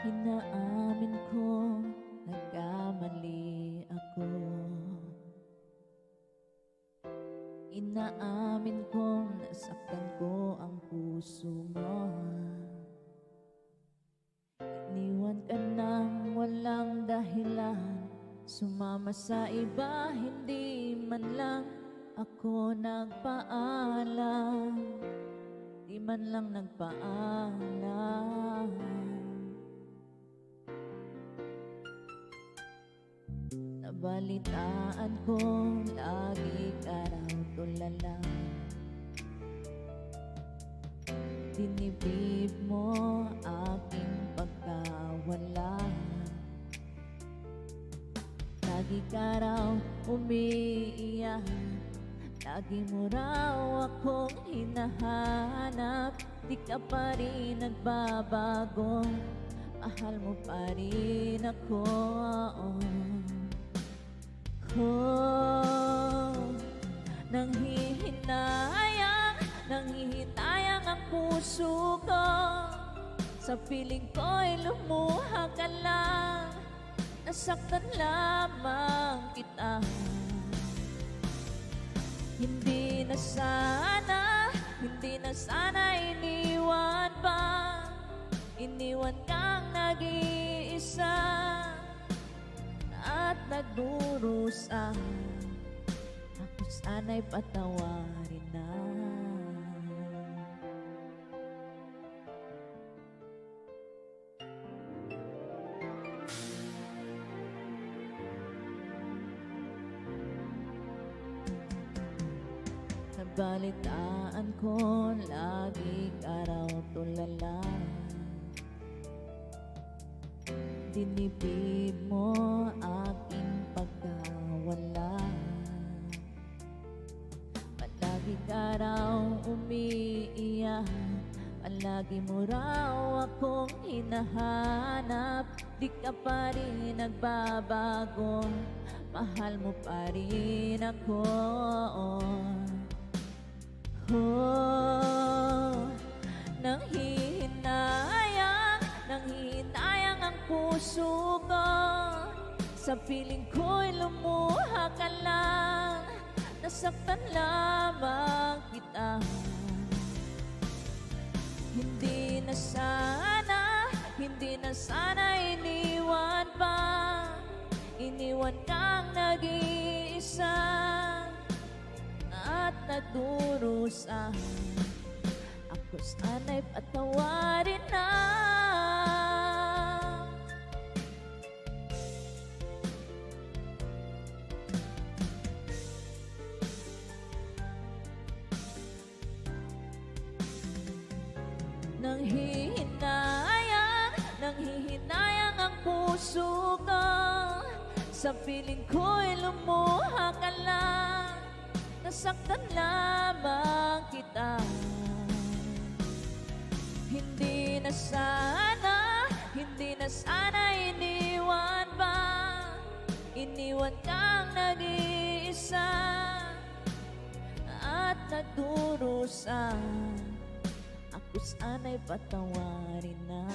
Inaamin ko, nagkamali ako. Inaamin kong nasaktan ko ang puso mo. Iniwan ka nang walang dahilan, sumama sa iba, hindi man lang ako nagpaalam. Di man lang nagpaalam. Nabalitaan ko, lagi ka raw tulala. Dinibdib mo aking pagkawala. Lagi ka raw umiiyak, lagi mo raw akong hinahanap. Di ka pa rin nagbabago, mahal mo pa rin ako. Nanghihinayang ang puso ko. Sa piling ko'y lumuha ka lang, nasaktan lamang kita. Hindi na sana iniwan pa. Iniwan kang nag-iisa at nagdurusa. Ako sana'y patawarin na. Nabalitaan ko, lagi ka raw tulala. Dinibdib mo aking pagkawala. Palagi ka raw umiiyak, palagi mo raw akong hinahanap. Di ka pa rin nagbabago, mahal mo pa rin ako. Nanghihinayang ang puso ko. Sa piling ko'y lumuha ka lang, nasaktan lamang kita. Hindi na sana iniwan pa. Iniwan kang nag-iisa at nagdurusa. Ako sana'y patawarin na. Nanghihinayang ang puso ko. Sa piling ko'y lumuha ka lang, nasaktan lamang kita. Hindi na sana iniwan pa. Iniwan kang nag-iisa at nagdurusa. Ako sana'y patawarin na.